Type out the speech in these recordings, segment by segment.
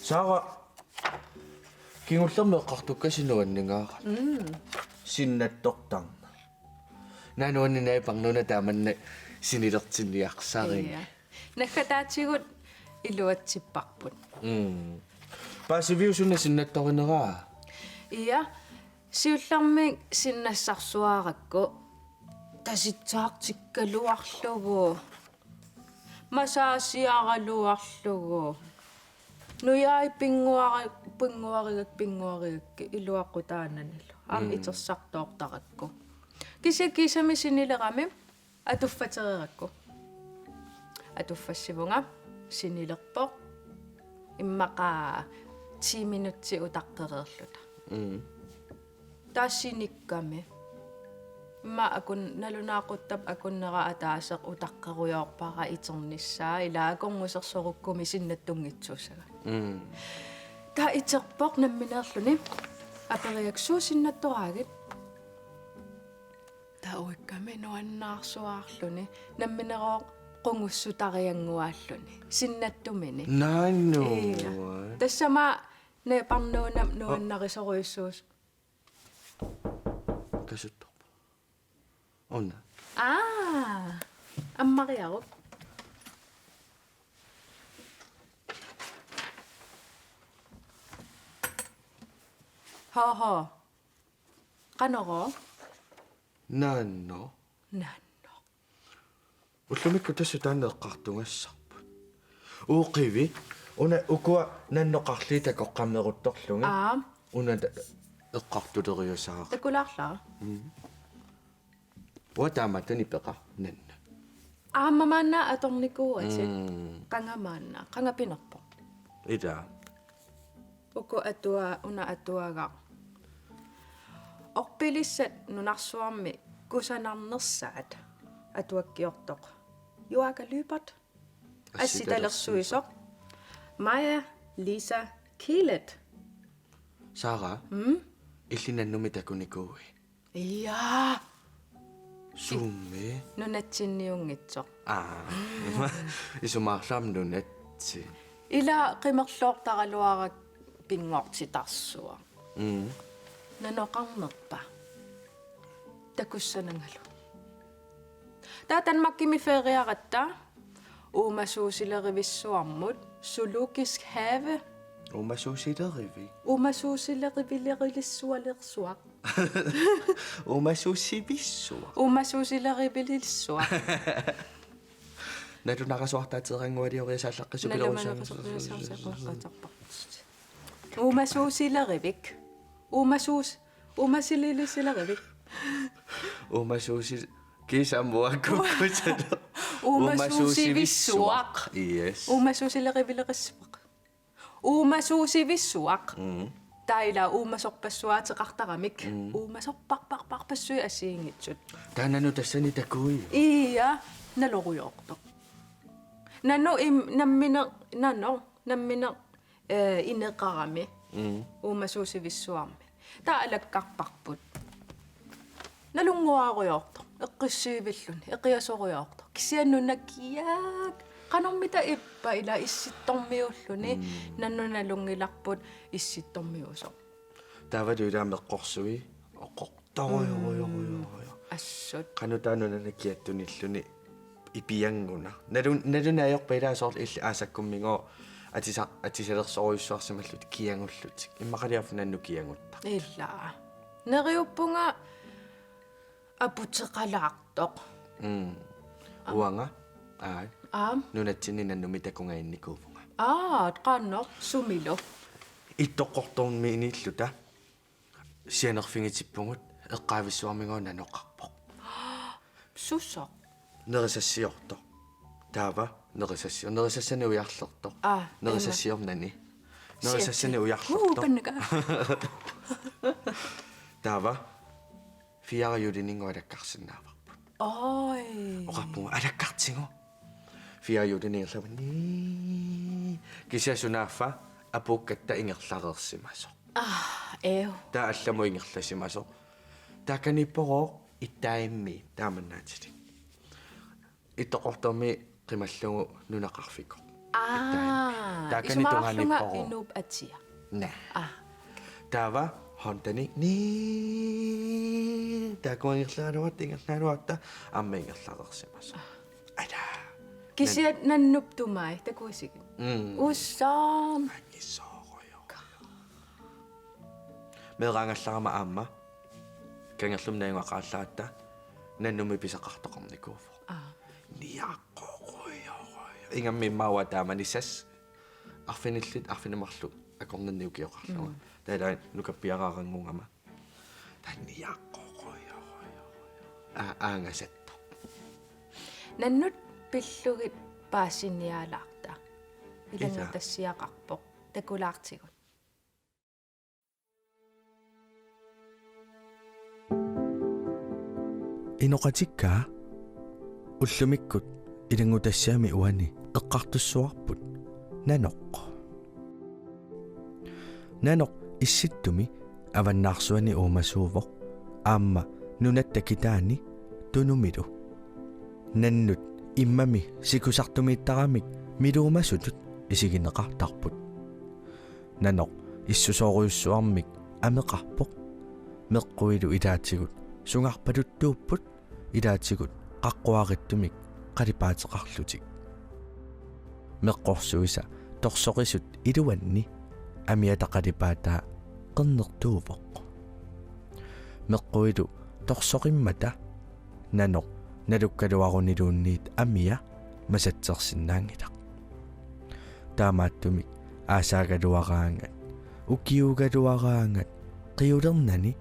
Sara kingullerme eqqartukkasinuanningaarat sinnattortarna nanuannina parnuna taamanna sinilertinniarsaring Nakataatigut iluatsipparput. Paasiviusunna sinnattorineraa Ia siullarmi sinnassarsuarakku tasitsaartikkaluarlugu masaasiaraluarlugu nuyaai pinguarigak iluaqqutaananilu iterсартоортаракку кисами синилерами атуффатереракку атуффассивунга синилерпоq иммаqa 10 минутси утаққереерлута таассиникками ма акун налунаақуттап акуннера атаасеқ утаққеруйоорпара итерниссаа илаагорнусерсоруккуми синнаттунгитсуусага та итерпоq намминеерлуни апериаксуу синнаттораагит тауикками нуаннаарсуаарлуни намминероо qungussutarianguaalluni sinnattumini наанну тассама не парнуунам нуаннарисоруйуссуус касутторпа онна аммариаруп хаа канаро наанно уллумикку тассу таанеэккартунгассарпут ууқиви уна укуа нанноқарлиита коққаммерутторлунга уна эққартулериусаа такулаарлаа уатааматани пеқа нанна ааммамаанна аторникууати қангамаанна қангапинерпо ида уку атуа уна атуага орпилиссат нунарсуарми кусанарнерсаат атуаккиортоқ юака лүпат асситалерсуисоқ Maja Lisa Kielet Sara иллинаннуми такуникууи иа сумме нунатсинниунгитсоқ исумаарлаам нунатси ила қимерлоортаралуарак пингоортитарсуа наноқарнерпа такуссанангалу таатанмаккими фериаратта уумасуусилеривиссуармут zoologisk have умасуусилериви умасуусилеривилерилиссуалерсуақ умасуусивиссуа умасуусилеривилиссуақ натунақасуартаатеқангуалиориасааллаққисупилерусаа умасуусилеривик умасилилисилеривик умасуусил кисамуаккуккусала умасуусивиссуақ yes умасуусилеривилерissуақ умасуусивиссуақ таила умасорпассуаатеқартарамик умасорпарпарпарпассуи ассиингитсут танану тассани такуи ия налоруйоорто нано намминер инеқарами умасуусивиссуарми таа алаккарпарпут налунгуаруйоорто эққиссиивиллуни эқиасоруйоорто кисианнунаккиаак канормита иппа ила исситтормиуллуни наннуналунгиларпут исситтормиусо тавадуилаамеққорсуи оққорторуйоруйоруйоруйо ассут канутаанунанаккиаттуниллуни ипиангуна налунаайорпаилаасоор илли аасаккуммигоо атисалерсоруйуссуарсималлут киангуллутик иммақалиарфу нанну киангутта илла нериуппунга апутеқалаартоқ уанга нунатсини наннуми такунгаинникуувнга qaanno sumilo иттоққорторми иниллута сианерфингитиппугут эққаависсуармигоо наноқарпоқ суссо нерисассиорто таава нерисассани уярлерто нерисассиорнани нерисассани уярлерто паннага таава фиариулинингуалаккарсинааварпут ой оқарпунга алаккартингу фиариулинингерлавани кисиасунааффа апууккатта ингерлареерсимасо эу таа алламу ингерласимасо тааканиппороо иттаимми тааманнаатили иттоқорторми қималлугу нунақарфико Taakani tunganippoqu. Inup atia. Na. Tava hontani ni taakuangirlaanuat ingerlaanuatta ammiingerlaaqersimasu. Ala. Kisiat nannup tumai takuisikin. Ussam. Angisooqoyo. Meeqaangallarama aamma kangerlumnainguaqaallaata nannumi pisaqartoqarnikuuvo. Niaqqoqoyo. Ingammimmaawa taamanissas arfinillit arfinimarlu akornanniukioqarlama. Taala nukappiaqaarangungama. Tanniaqqoqoyo. Aangasatto. Nannut pillugit paasinialaarta. Ilangattassiaqarpoq takulaartigut. Inoqatikka ullumikkut ilangutassiami uani eqqartussuarput nanoq issittumi avannaarsuani uumasuuvoq aamma nunattakitaani tunumilu nannut immami sikusartumiittaramik miluumasutut isigineqartarput nanoq issusooruussuarmik ameqarpoq meqquilu ilaatigut sungarpaluttuupput ilaatigut qaqqουaqittumik qalipaateqarlutik meqqorsuisa torsoqisut iluanni amiataqalipaataa qernertuuvoq meqquilu torsoqimmata nanoq nalukkaluaruniluunniit amia masatsersinnaangilaq taamaattumik aasaagaluaraangat ukiugaluaraangat qiulernani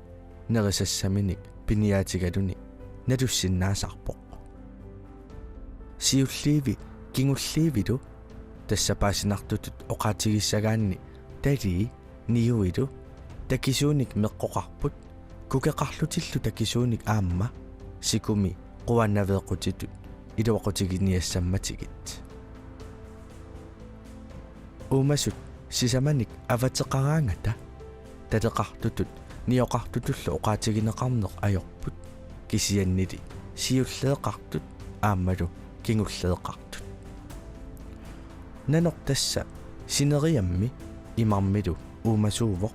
nerisassaminik piniaatigaluni nalussinnaasarpoq siulliivi kingulliivilu tassapaasinartutut oqaatigissagaanni talii niuilu takisuunik meqqoqarput kukeqarlutillu takisuunik aamma sikumi quannaveequtitut iluaqutiginniassammatigit uumasut sisamanik avateqaraangata taleqartutut nioqartutullu oqaatigineqarneq ajorput kisiannili siulleeqartut aammalu kingulleeqartut nanoq tassa sineriammi imarmilu uumasuuvoq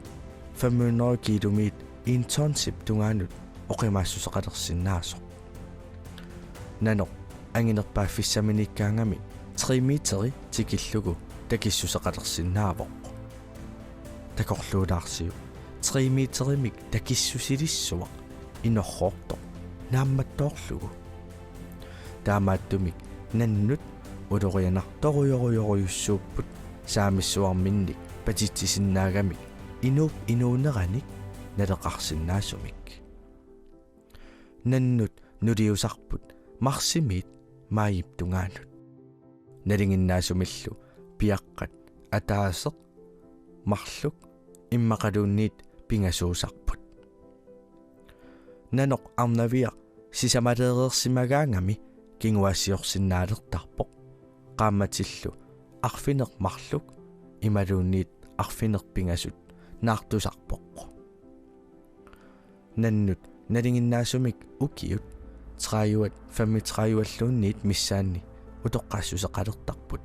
500 kilometer internship tungaanut oqimaassuseqalersinnaasoq nanoq anginerpaaffissaminikkaangami 3 meteri tikillugu takissuseqalersinnaavoq takorluulaarsiu 3 meterimik takissusilissuaq inorroortoq naammattoorlugu taamaattumik nannut ulorianartoruyoruyussuupput saamissuarminnik patitsisinnaagamik inuunerani naleqarsinnaasumik nannut nuliusarput marsimiit maayiptungaanut nalinginnaasumillu piaqqat ataaseq marluk immaqaluunniit pingasuusarput nanoq arnaviaq sisamaleerersimagaangami kinguassiorsinnaalertarpoq qaammatillu arfineq marluk imaluunniit arfineq pingasut naartusarpoq nannut nalinginnaasumik ukiut traayuat 35-alluunniit missaanni utoqqaassuseqalertarput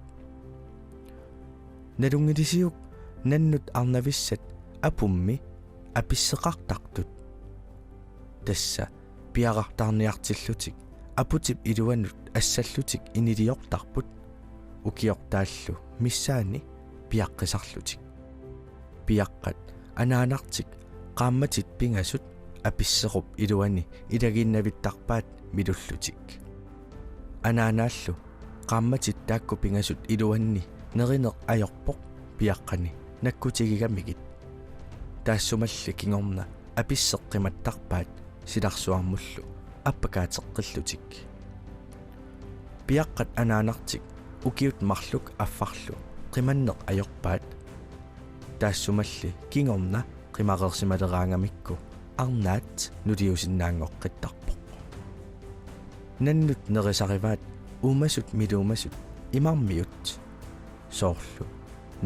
nalungilisiuk nannut arnavissat apummi apisseqartartut tassa piaqartarniartillutik aputip iluanut assallutik iniliortarput ukiortaallu missaani piaqqisarlutik piaqqat anaanartik qaammatit pingasut apissequp iluani ilaginnavittarpaat milullutik anaanaallu qaammatit taakku pingasut iluanni nerineq ajorpoq piaqqani nakkutigigamigit taassumalli kingorna apisseqqimattarpaat silarsuarmullu appakaateqqillutik piaqqat anaanartik ukiut marluk affarlu qimanneq ajorpaat taassumalli kingorna qimareersimaleraangamikku arnaat nuliusinnaangoqqittarpoq nannut nerisarivaat uumasut miluumasut imarmiut soorlu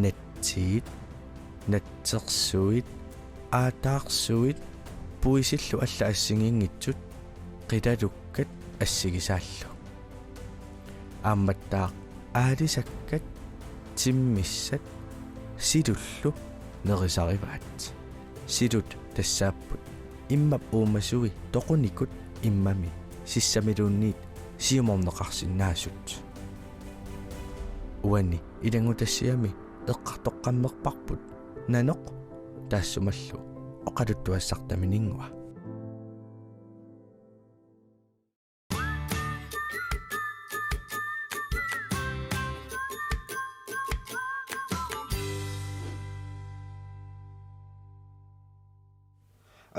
natsiit natsersuit aataarsuit puisillu alla assingiingitsut qilalukkat assigisaallu aammattaaq aalisakkat timmissat sidullu nerisarivaat sidut tassaapput immap uumasui toqunikut immami sissamiluunniit siumorneqarsinnaasut uani ilangutassiami eqqartoqqammerparput nanoq taassumallu oqaluttuassartamininngua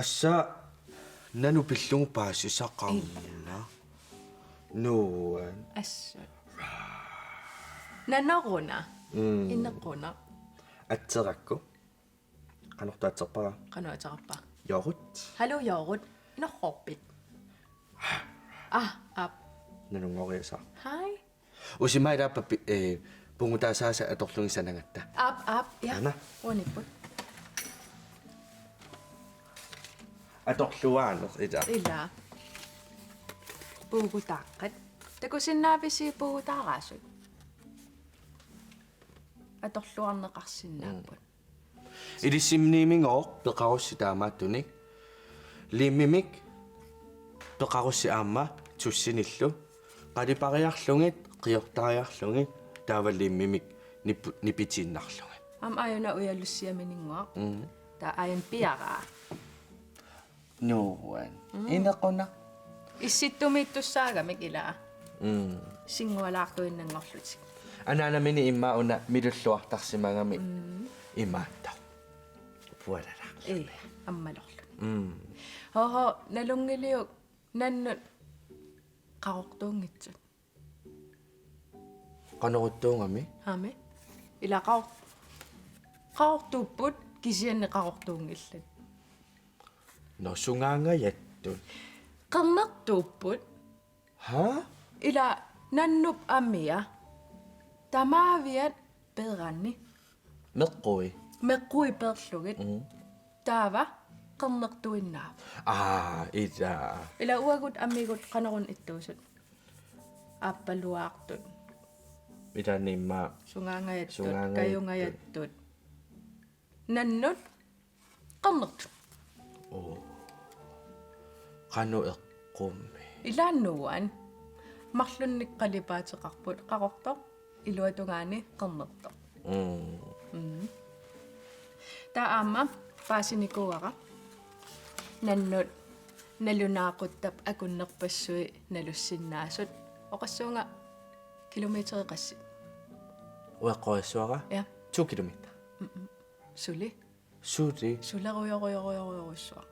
assa nanu pillungu paasisaqarna nuan assut nanaruna innequna atserakku qanortaatserpara qanuatarappa yorut hallo yorut inorrorpit ap nanungoriasa hi usimailaappappi pungutaasaasa atorlungisanangatta ap ja Anna. uniput atorluaaneq ita ila puugutaqqat takusinnaapisi puugutaaraasut atorluarneqarsinnaaput ilissimniimingooq peqarussi taamaattunik liimmimik peqarussi aamma tussinillu qalipariarlungit qiortariarlungit taavaliimmimik nipitiinnarlungi am ayuna uyalussiamininguaq ta ayan piaraa nuan inequna issittumiittussaagamik ilaa singualaartuinnangorlutik anaanamini imma una milulluartarsimagami imaatta pualala аммалорлу хоо налунгилиук наннут qarortuungitsut qanoruttuungami хами илақар qarortuupput кисианне qarortuungillat nosungaangayattun qernertuupput ha ila nannup amia tamaaviat peeranni meqqui meqqui perlugit taava qernertuinnaa ida ila uagut amigut qanorun ittuusut aappaluaartut itanimma sungaangayattut kayungayattut nannut qernertu qanu eqqummi ilaannuan marlunnik qalipaateqarput qaqortoq iluatungaani qernertoq taama paasinikuara nannut nalunaaquttab akunnerpassui nalussinnaasut oqassuunga kilometeri qassi ueqqoissuara ja 2 kilometer suli suuti sularuyoruyoruyorussua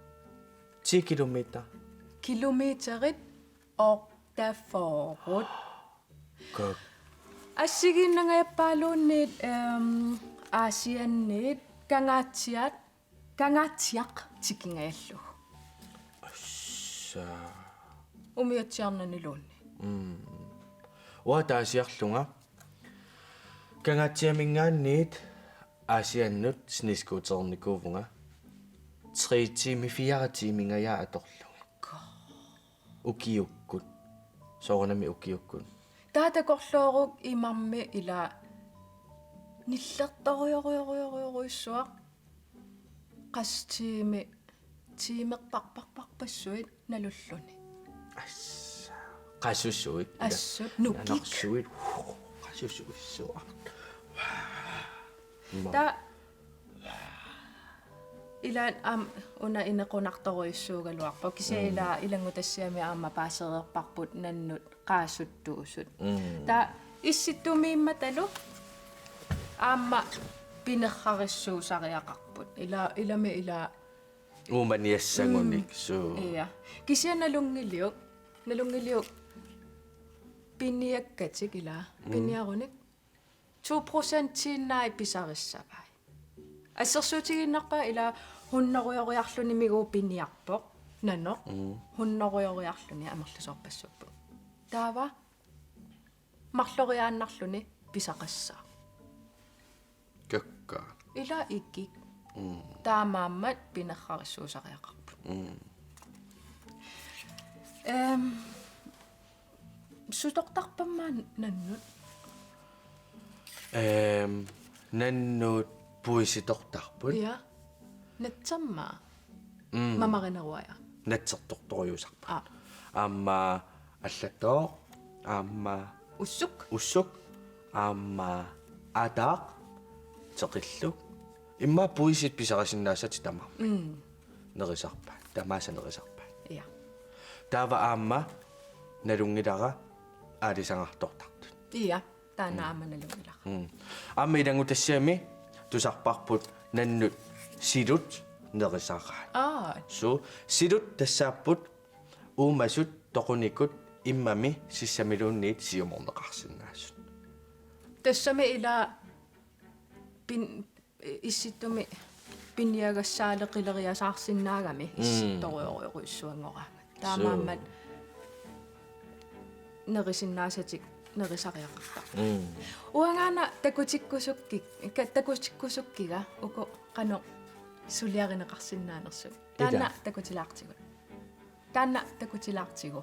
10 kilometer kilometerit ortaforut kok assiginnangayappaluunniit aasianniit kangaatiaq tikingayallu assa umiatsiarnaniluunni uataasiarlunga kangaatiamingaanniit aasiannut sniskuuternikuvunga 3 tiimi 4 tiimingaya atorlunga ukiukkut soornami ukiukkut taatakorluoruk imarmi ila nillertorioriorioriorissua qastiimi tiimeqparparparpassuit nalulluni assa qasussuit assut nukik anarsuit qasussuissua ta ilan una inequnartoruissuugaluarpa kisia ila ilangutassiami aamma paasereerparput nannut qaasuttuusut ta issittumiimmatalu aamma pinerrarissuusariaqarput ilami ila uumaniassangunik suu iya kisia nalungiliuk piniakkatik ila piniarunik 2% tiinnaai pisarissavai ассерсуутигиннарпа ила хуннеруйориарлуни мигуу пинниарпоқ нано хуннеруйориарлуни амерлусорпассуппу таава марлориааннарлуни писақассаа какка ила иккик таамааммат пинеррариссуусариақарпут сутортарпаммаа наннут Nannut puisitortarput. Ja. Natsamma. Mamarineruaja. Natsertortoriusarpa. Ah. Aamma аллаттоо аамма Ussuk. аамма атаақ теқиллу имма puisit pisarasinnaassati tama nerisarpa tamaasa nerisarpa Ja. taava aamma nalungilara aalisangartortartut Ja. Taana ammanalungila. aamma ilangutassiami tusarparput nannut silut nerisaaraa Ah. so silut tassaapput uumasut toqunikut immami sissamiluunniit siumorneqarsinnaassut Tassame ila issittumi pinniagassaaлекилериасаарсиннаагами исситториориуссуангора таамааммат нерисиннаасатик нерисариақарта уангаана такутиккусуккига уку қано сулиаринеқарсиннаанерсу таанна такутилаартигу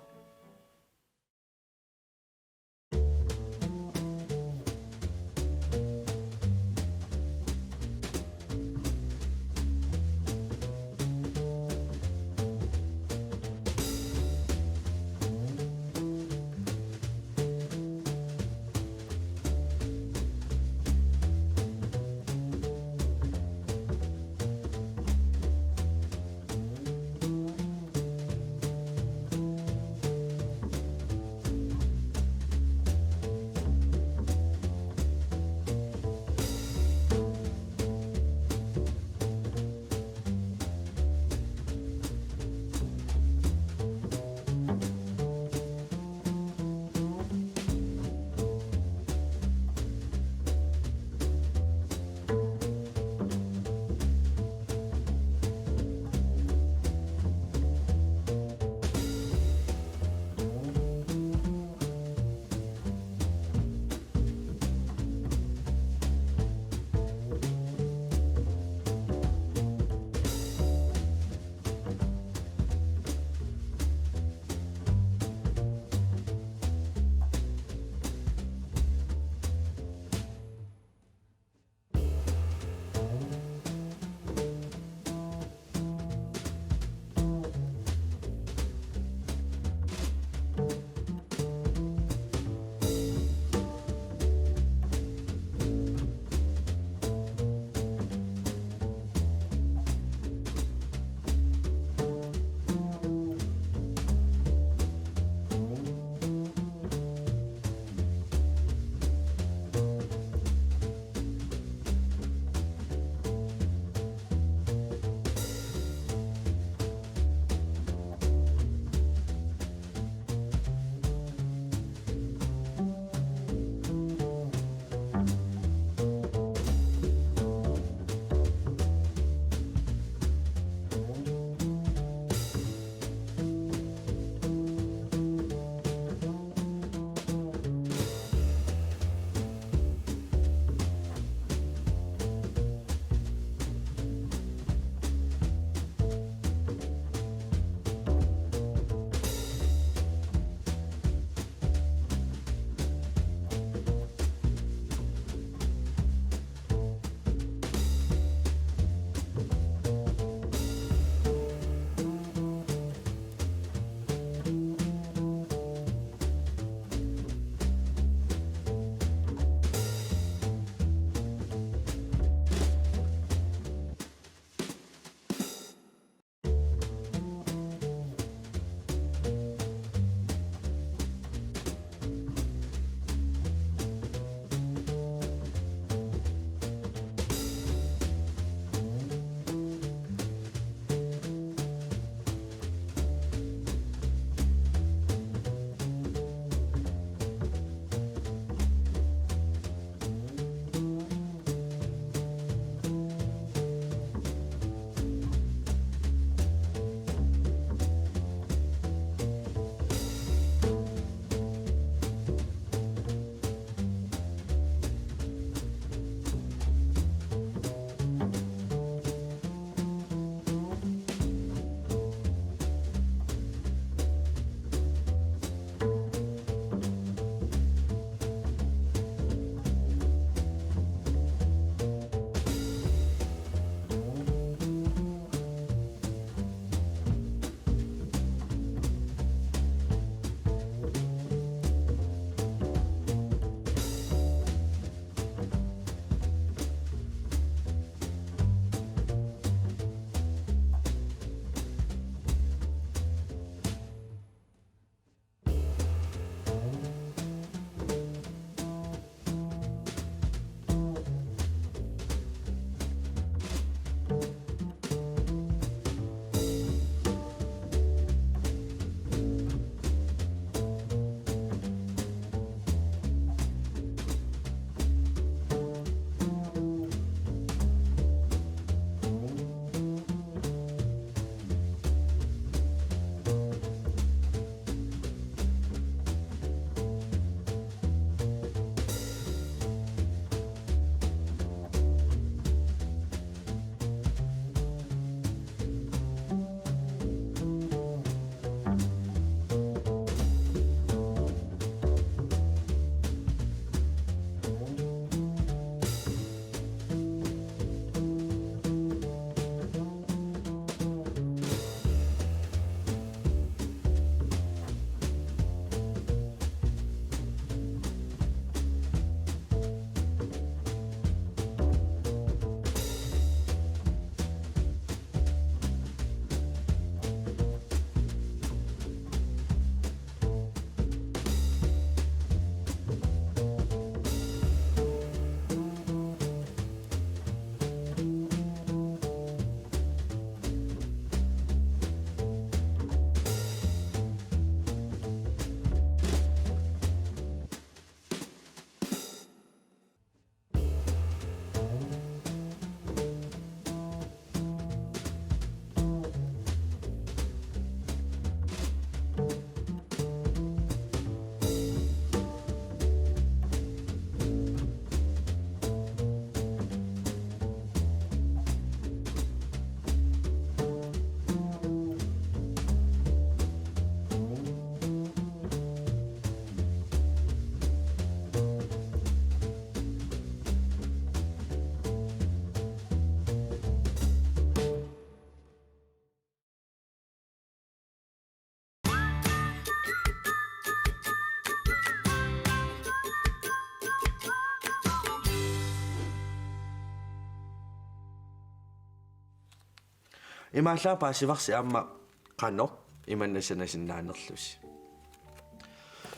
Имааллаа паасиварси аама qanor иманнасанасиннааnerlusi.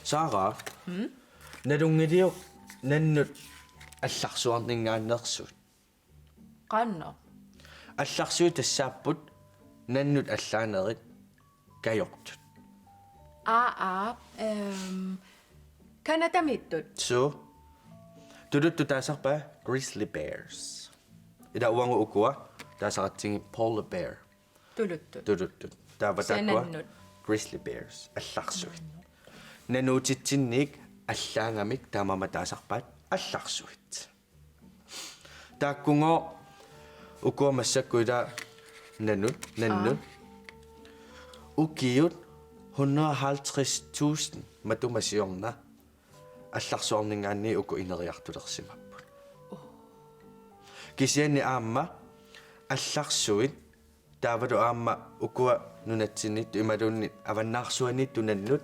Сара. Налунгилиу наннут алларсуарнингааннерсут. Qanno. Алларсуи тассааппут наннут аллаанерит кайортут. Kanatamittut. So tuduttu taasarpa grizzly bears. Ida uangu ukua taasaqatsingi polar bear. Tuluttut. Tuduttu taapatakua Sanannut. grizzly bears алларсуит. Nanutitsinnik аллаангамик таамама таасарпаат алларсуит. Тааккунго ukua массаккуила наннут укиут 150.000 матумасиорна алларсуорнингаанни уку инериартулерсимаппут. Кисианни аама алларсуит таавалу аама укуа нунатсинит ималуунни аваннаарсуанит тунаннут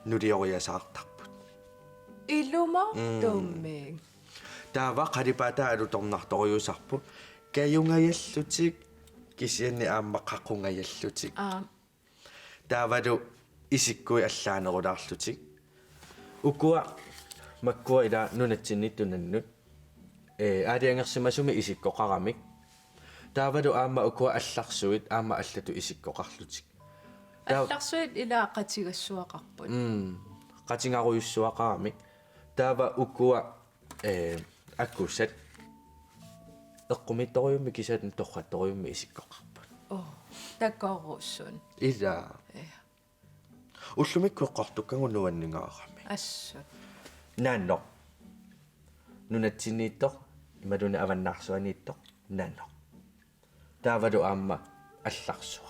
нулиориасаартарпут. Iluma tumming. Таава қалипаата алуторнарторюусарпут каюнгаяллутик кисианни аама қаққунгаяллутик. Таавалу исиккуи аллаанерулаарлутик укуа маккуа ила нунатсиннит тунаннут аалиангерсимасуми исиккоқарамик таавалу аама укуа алларсуит аама аллату исиккоқарлутик Алларсуит илаақатигассуақарпут. қатингаруйуссуақарамик таава укуа аккусат эққумитториумми кисаатун торратториумми исиккоқарпут. Таккоруусsun. Ила уллумиккуэққартуккангу нуаннингаарами Ассут. наанно нунатсиннииттор ималуна аваннаарсуанииттор наанно таавалу аама алларсуа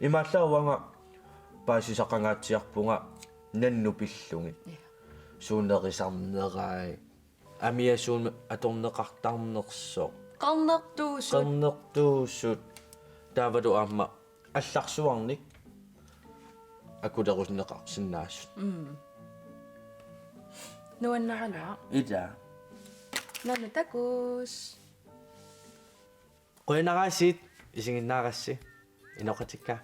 имааллааванга паасисақангаатсиарпунга нанну пиллугит суунерисарнерай амиасуун аторнеқартарнерсоо Qarnertuusut. таавалу аама алларсуарник акулерусинеқарсинаассут Nuannaralua. ила Nanu takus. qoyanaраасиит исигиннаарасси иноқатикка